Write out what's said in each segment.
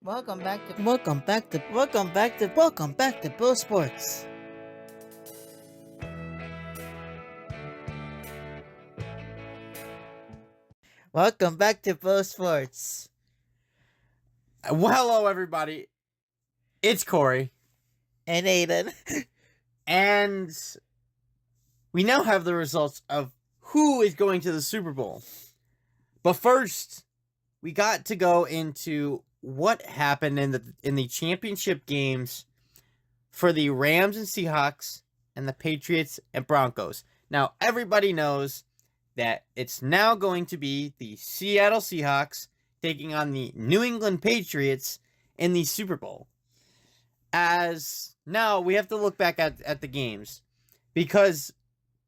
Welcome back to Bill Sports. Welcome back to Bill Sports. Well, hello, everybody. It's Corey. And Aidan. And we now have the results of who is going to the Super Bowl. But first, we got to go into what happened in the championship games for the Rams and Seahawks and the Patriots and Broncos. Now, everybody knows that it's now going to be the Seattle Seahawks taking on the New England Patriots in the Super Bowl. As now we have to look back at the games because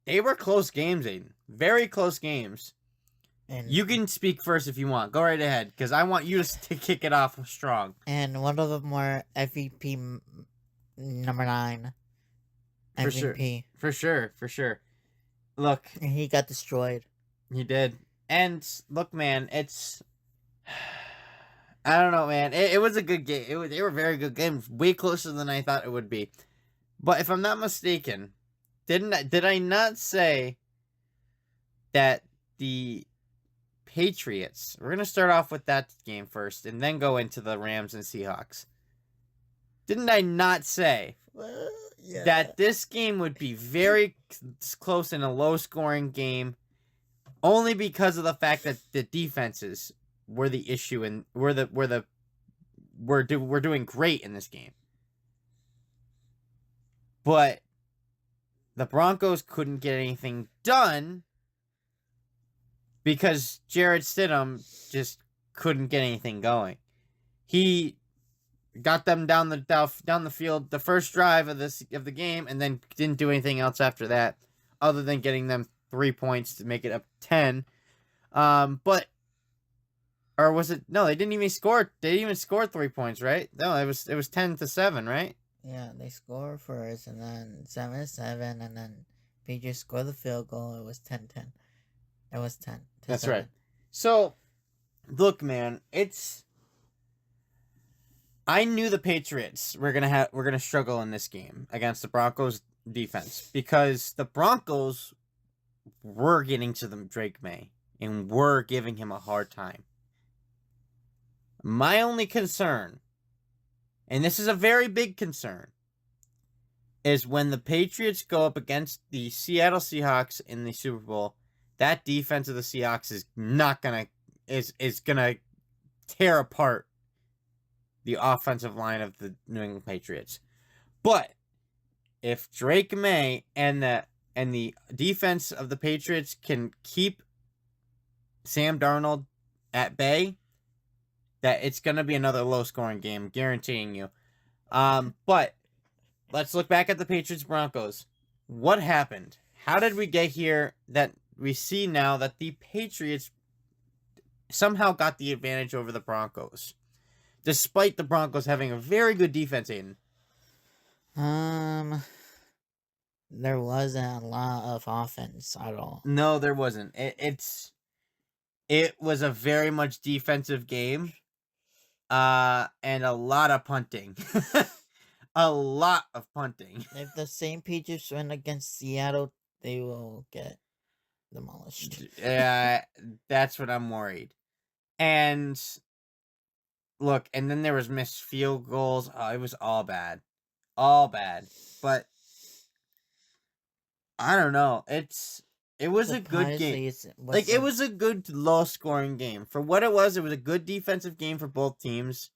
they were close games, Aidan. Very close games. And you can speak first if you want. Go right ahead because I want you to kick it off strong. And one of them were MVP number 9. MVP. For sure. Look. And he got destroyed. He did. And look, man, it's... I don't know, man. It was a good game. They were very good games. Way closer than I thought it would be. But if I'm not mistaken, did I not say that the Patriots... We're going to start off with that game first and then go into the Rams and Seahawks. Didn't I not say that this game would be very close in a low-scoring game only because of the fact that the defenses were the issue and we're doing great in this game. But the Broncos couldn't get anything done because Jarrett Stidham just couldn't get anything going. He got them down the field the first drive of the game and then didn't do anything else after that other than getting them 3 points to make it up 10. Or was it? No, they didn't even score. They didn't even score 3 points, right? No, it was 10-7, right? Yeah, they scored first, and then 7-7, and then Patriots scored the field goal. It was 10-10. It was 10. That's right. So, look, man, I knew the Patriots were gonna struggle in this game against the Broncos defense because the Broncos were getting to them Drake May and were giving him a hard time. My only concern, and this is a very big concern, is when the Patriots go up against the Seattle Seahawks in the Super Bowl, that defense of the Seahawks is gonna tear apart the offensive line of the New England Patriots. But if Drake May and the defense of the Patriots can keep Sam Darnold at bay, that it's going to be another low-scoring game, guaranteeing you. But let's look back at the Patriots-Broncos. What happened? How did we get here that we see now that the Patriots somehow got the advantage over the Broncos, despite the Broncos having a very good defense, Aidan? There wasn't a lot of offense at all. No, there wasn't. It was a very much defensive game. And a lot of punting. A lot of punting. If the same Patriots win against Seattle, they will get demolished. Yeah, that's what I'm worried. And look, and then there was missed field goals. Oh, it was all bad. All bad. But I don't know. It was a good game. It was a good low-scoring game. For what it was a good defensive game for both teams.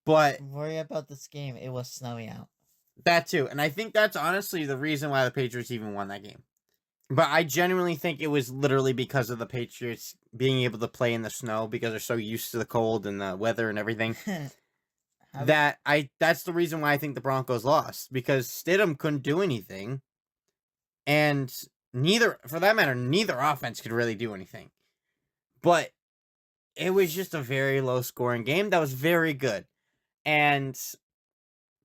But don't worry about this game. It was snowy out. That too. And I think that's honestly the reason why the Patriots even won that game. But I genuinely think it was literally because of the Patriots being able to play in the snow because they're so used to the cold and the weather and everything. That's the reason why I think the Broncos lost. Because Stidham couldn't do anything. And neither offense could really do anything. But it was just a very low-scoring game that was very good. And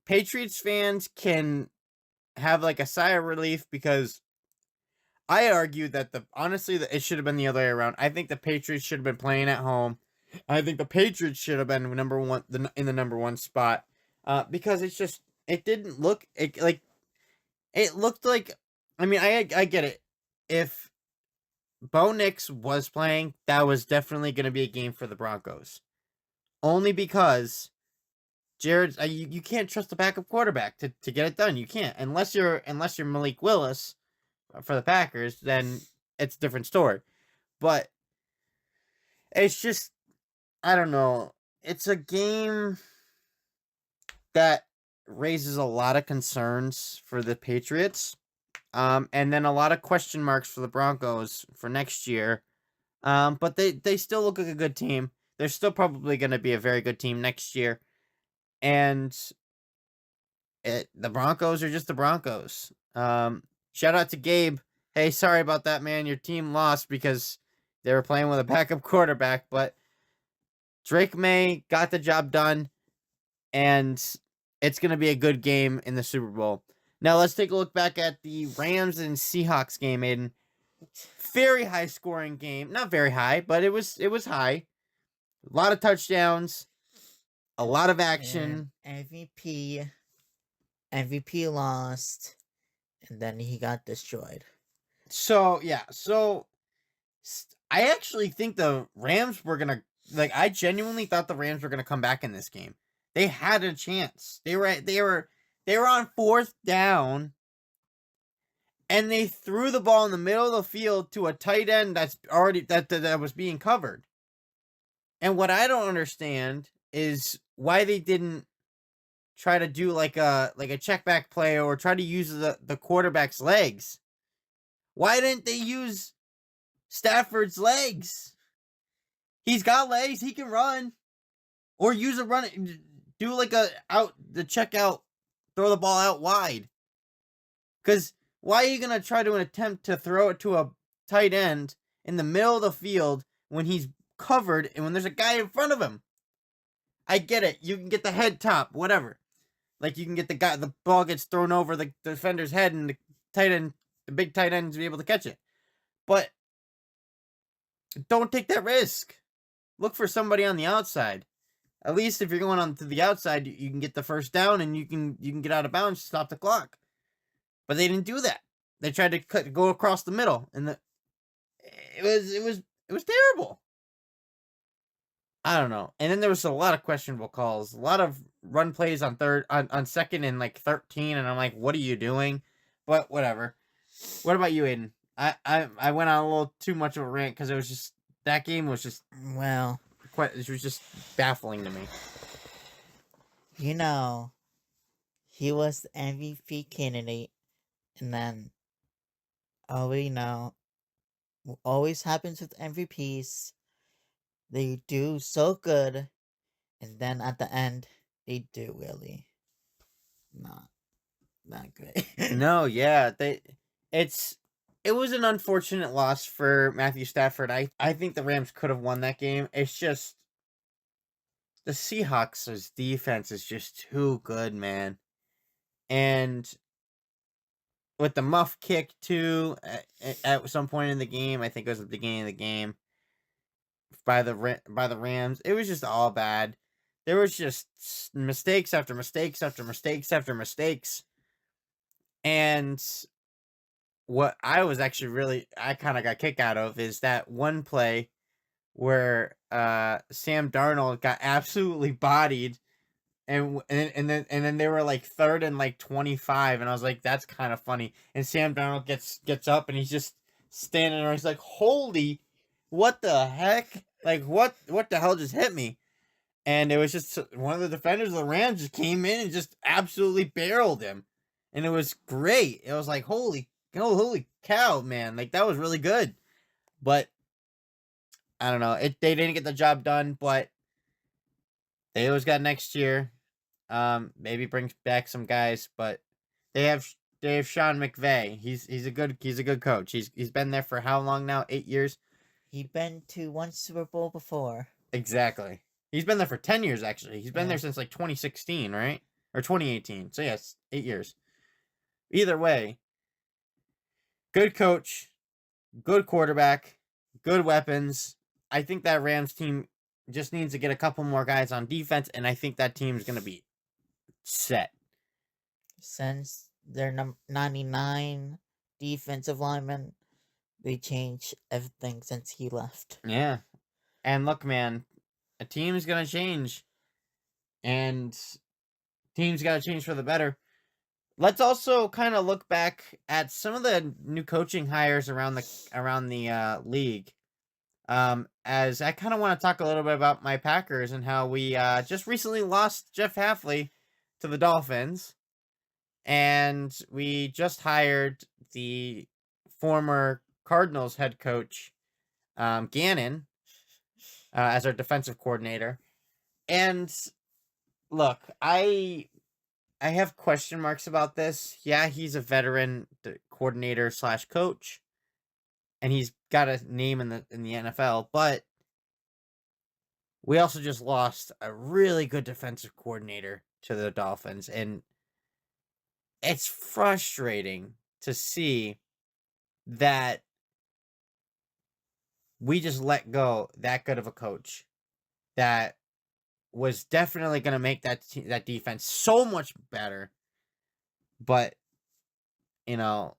Patriots fans can have like a sigh of relief because I argued that honestly it should have been the other way around. I think the Patriots should have been playing at home I think the Patriots should have been number one in the number one spot, because it's just it didn't look like it looked like. I mean, I get it. If Bo Nix was playing, that was definitely going to be a game for the Broncos. Only because Jared, you can't trust the backup quarterback to get it done. You can't unless you're Malik Willis for the Packers. Then it's a different story. But it's just I don't know. It's a game that raises a lot of concerns for the Patriots, and then a lot of question marks for the Broncos for next year. But they still look like a good team. They're still probably going to be a very good team next year, and the Broncos are just the Broncos. Shout out to Gabe. Hey, sorry about that, man. Your team lost because they were playing with a backup quarterback, but Drake May got the job done, and it's going to be a good game in the Super Bowl. Now, let's take a look back at the Rams and Seahawks game, Aidan. Very high scoring game. Not very high, but it was high. A lot of touchdowns, a lot of action. And MVP lost, and then he got destroyed. So, yeah. So, I actually think the Rams were going to, I genuinely thought the Rams were going to come back in this game. They had a chance. They were on 4th down, and they threw the ball in the middle of the field to a tight end that's already that was being covered. And what I don't understand is why they didn't try to do like a check back play or try to use the quarterback's legs. Why didn't they use Stafford's legs? He's got legs, he can run. Or use a run, do like the check out, throw the ball out wide. Because why are you going to try to attempt to throw it to a tight end in the middle of the field when he's covered and when there's a guy in front of him? I get it. You can get the head top, whatever. Like you can get the ball gets thrown over the defender's head and the big tight end, to be able to catch it. But don't take that risk. Look for somebody on the outside. At least if you're going on to the outside, you can get the first down and you can get out of bounds to stop the clock. But they didn't do that. They tried to go across the middle, and it was terrible. I don't know. And then there was a lot of questionable calls, a lot of run plays on second and 13, and I'm like, what are you doing? But whatever. What about you, Aidan? I went on a little too much of a rant because it was just that game was just it was just baffling to me. He was the MVP candidate, and then we know what always happens with MVPs. They do so good, and then at the end, they do really not good. No, yeah, it was an unfortunate loss for Matthew Stafford. I think the Rams could have won that game. It's just the Seahawks' defense is just too good, man. And with the muff kick too at some point in the game, I think it was at the beginning of the game, by the Rams, it was just all bad. There was just mistakes after mistakes after mistakes after mistakes. And what I was actually I kind of got kicked out of is that one play where Sam Darnold got absolutely bodied, and then they were 3rd and 25, and I was like, that's kind of funny. And Sam Darnold gets up and he's just standing there. He's like, holy, what the heck? What the hell just hit me? And it was just one of the defenders of the Rams just came in and just absolutely barreled him, and it was great. It was like, holy cow, man! That was really good. But I don't know. They didn't get the job done, but they always got next year. Maybe brings back some guys, but they have Sean McVay. He's a good coach. He's been there for how long now? 8 years. He's been to one Super Bowl before. Exactly. He's been there for 10 years, actually. He's been there since 2016, right? Or 2018. So yes, 8 years. Either way, good coach, good quarterback, good weapons. I think that Rams team just needs to get a couple more guys on defense, and I think that team's gonna be set. Since they're 99 defensive linemen, they changed everything since he left. Yeah. And look, man, a team's gonna change, and teams gotta change for the better. Let's also kind of look back at some of the new coaching hires around the league. As I kind of want to talk a little bit about my Packers and how we just recently lost Jeff Halfley to the Dolphins, and we just hired the former Cardinals head coach Gannon as our defensive coordinator. And look, I have question marks about this. Yeah, he's a veteran coordinator / coach, and he's got a name in the NFL. But we also just lost a really good defensive coordinator to the Dolphins, and it's frustrating to see that we just let go that good of a coach that was definitely going to make that defense so much better. But, you know,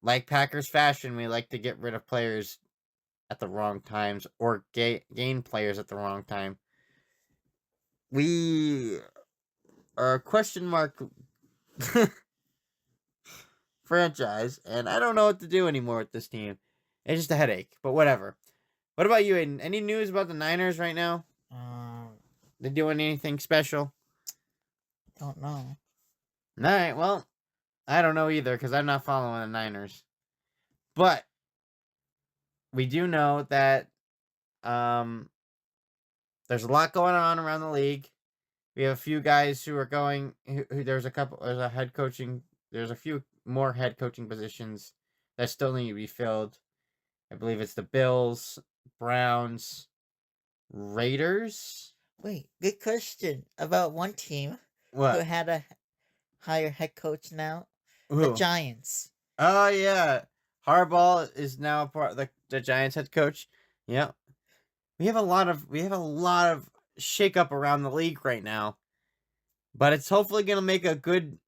like Packers fashion, we like to get rid of players at the wrong times or gain players at the wrong time. We are a question mark franchise, and I don't know what to do anymore with this team. It's just a headache, but whatever. What about you, Aiden? Any news about the Niners right now? They doing anything special? Don't know. All right, well, I don't know either because I'm not following the Niners. But we do know that there's a lot going on around the league. We have a few guys who are going. There's a few more head coaching positions that still need to be filled. I believe it's the Bills, Browns, Raiders. Wait, good question about one team who What? had a higher head coach now. The Who? Giants. Oh yeah, Harbaugh is now part of the Giants head coach. Yeah, we have a lot of shakeup around the league right now, but it's hopefully gonna make a good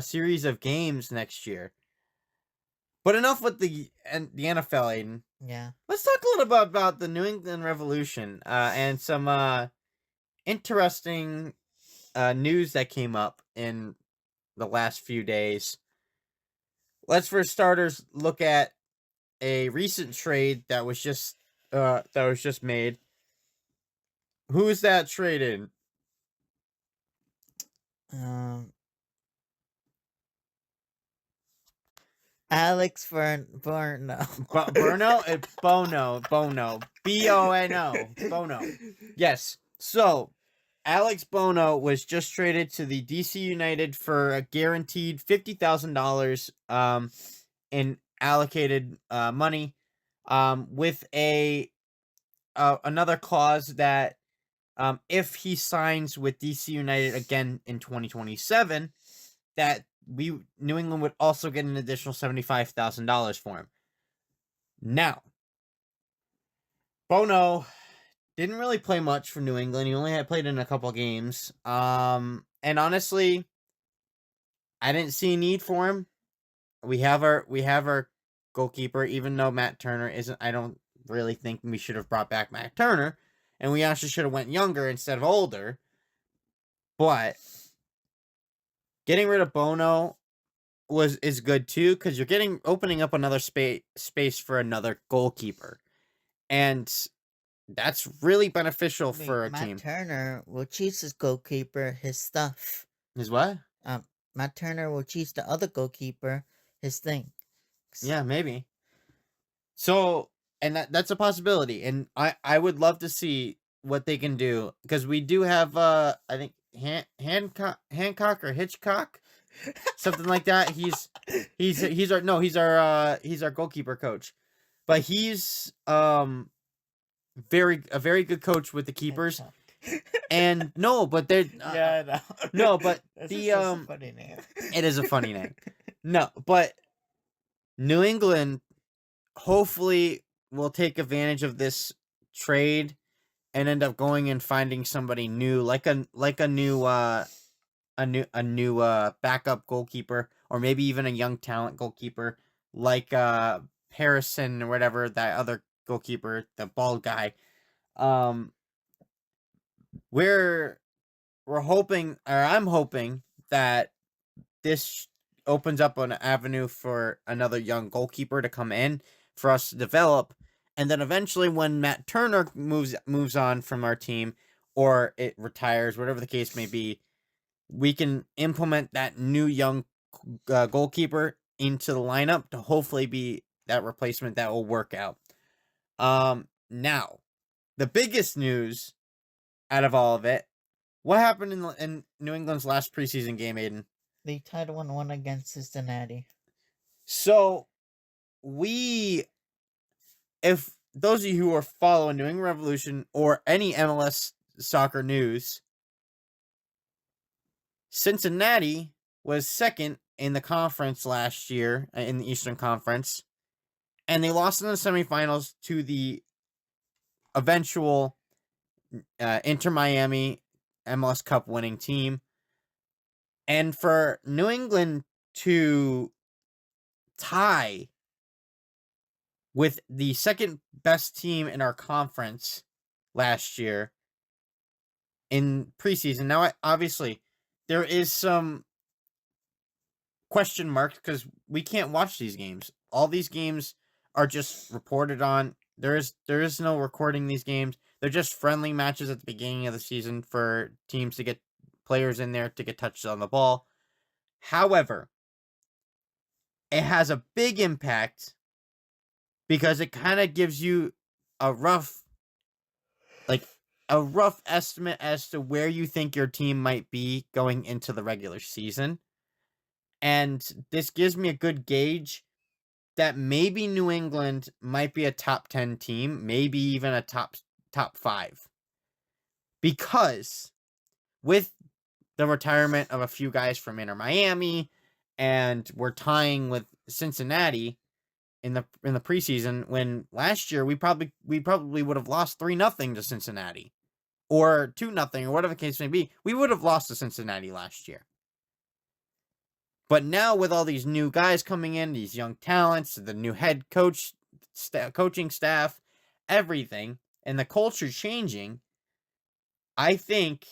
series of games next year. But enough with the NFL, Aiden. Yeah. Let's talk a little bit about the New England Revolution and some interesting news that came up in the last few days. Let's for starters look at a recent trade that was just made. Who's that trade in? Alex Burno. Bono? It's Bono. Bono. Bono. Bono. Yes. So, Alex Bono was just traded to the DC United for a guaranteed $50,000 in allocated money with another clause that if he signs with DC United again in 2027, that New England would also get an additional $75,000 for him. Now, Bono didn't really play much for New England. He only had played in a couple games. And honestly, I didn't see a need for him. We have our goalkeeper, even though Matt Turner isn't. I don't really think we should have brought back Matt Turner, and we actually should have went younger instead of older. But getting rid of Bono is good too, because you're opening up another space for another goalkeeper, and that's really beneficial for a team. Matt Turner will cheat his goalkeeper his stuff. His what? Matt Turner will cheat the other goalkeeper his thing. Yeah, maybe. So, and that's a possibility, and I would love to see what they can do, because we do have I think Hancock or Hitchcock, something like that. He's our goalkeeper coach, but he's a very good coach with the keepers. And no, but they're yeah, I know. No, but That's just a funny name. It is a funny name. No, but New England hopefully will take advantage of this trade and end up going and finding somebody new, like a new backup goalkeeper, or maybe even a young talent goalkeeper, like Harrison or whatever, that other goalkeeper, the bald guy. Um, we're hoping, or I'm hoping, that this opens up an avenue for another young goalkeeper to come in for us to develop, and then eventually when Matt Turner moves on from our team, or it retires, whatever the case may be, we can implement that new young goalkeeper into the lineup to hopefully be that replacement that will work out. Now, the biggest news out of all of it, what happened in New England's last preseason game, Aidan? They tied 1-1 against Cincinnati. So, if those of you who are following New England Revolution or any MLS soccer news, Cincinnati was second in the conference last year, in the Eastern Conference, and they lost in the semifinals to the eventual Inter Miami MLS Cup winning team. And for New England to tie with the second best team in our conference last year in preseason. Now, obviously, there is some question marks because we can't watch these games. All these games are just reported on. There is no recording these games. They're just friendly matches at the beginning of the season for teams to get players in there to get touches on the ball. However, it has a big impact because it kind of gives you a rough estimate as to where you think your team might be going into the regular season. And this gives me a good gauge that maybe New England might be a top 10 team, maybe even a top 5. Because with the retirement of a few guys from Inter Miami, and we're tying with Cincinnati in the preseason, when last year we probably would have lost 3-0 to Cincinnati, or 2-0, or whatever the case may be. We would have lost to Cincinnati last year. But now with all these new guys coming in, these young talents, the new head coach, coaching staff, everything, and the culture changing, I think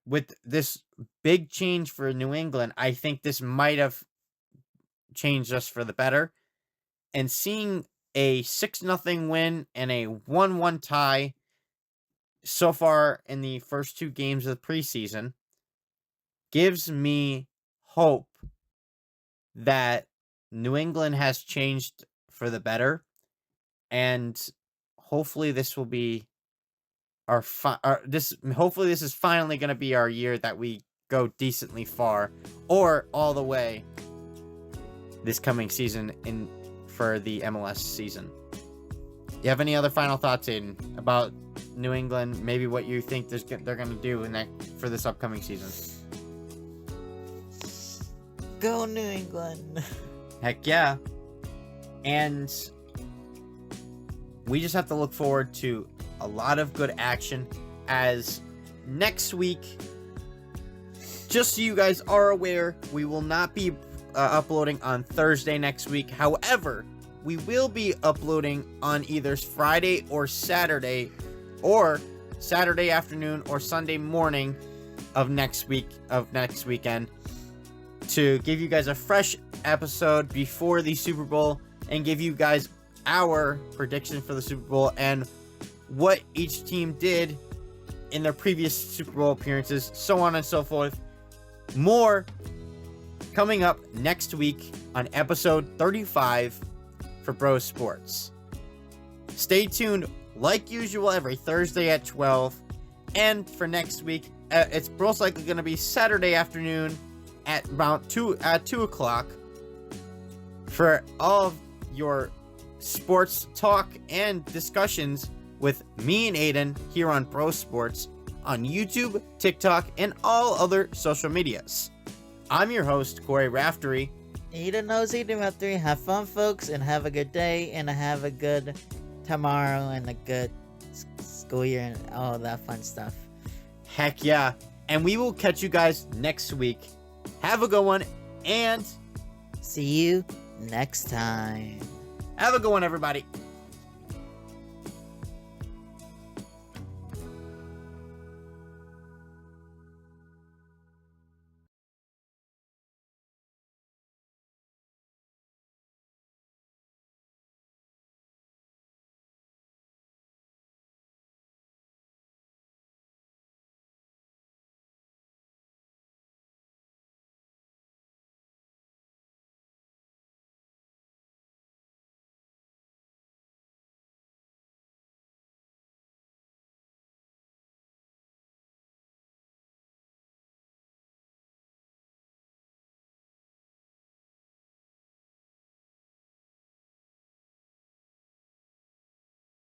with this big change for New England, I think this might have changed us for the better. And seeing a 6-0 win and a 1-1 tie so far in the first 2 games of the preseason gives me hope that New England has changed for the better, and hopefully this will be hopefully this is finally going to be our year that we go decently far, or all the way this coming season for the MLS season. You have any other final thoughts, Aidan, about New England? Maybe what you think they're going to do for this upcoming season? Go New England! Heck yeah. And we just have to look forward to a lot of good action, as next week, just so you guys are aware, we will not be uploading on Thursday next week. However, we will be uploading on either Friday or Saturday, or Saturday afternoon or Sunday morning of next weekend, to give you guys a fresh episode before the Super Bowl and give you guys our prediction for the Super Bowl and what each team did in their previous Super Bowl appearances, so on and so forth. More coming up next week on episode 35 for Bros Sports. Stay tuned like usual every Thursday at 12. And for next week, it's most likely going to be Saturday afternoon at about 2 o'clock for all of your sports talk and discussions with me and Aidan here on Bros Sports on YouTube, TikTok, and all other social medias. I'm your host, Corey Raftery. Aidan knows Aidan Raftery. Have fun, folks, and have a good day, and have a good tomorrow, and a good school year and all that fun stuff. Heck yeah. And we will catch you guys next week. Have a good one, and See you next time. have a good one, everybody.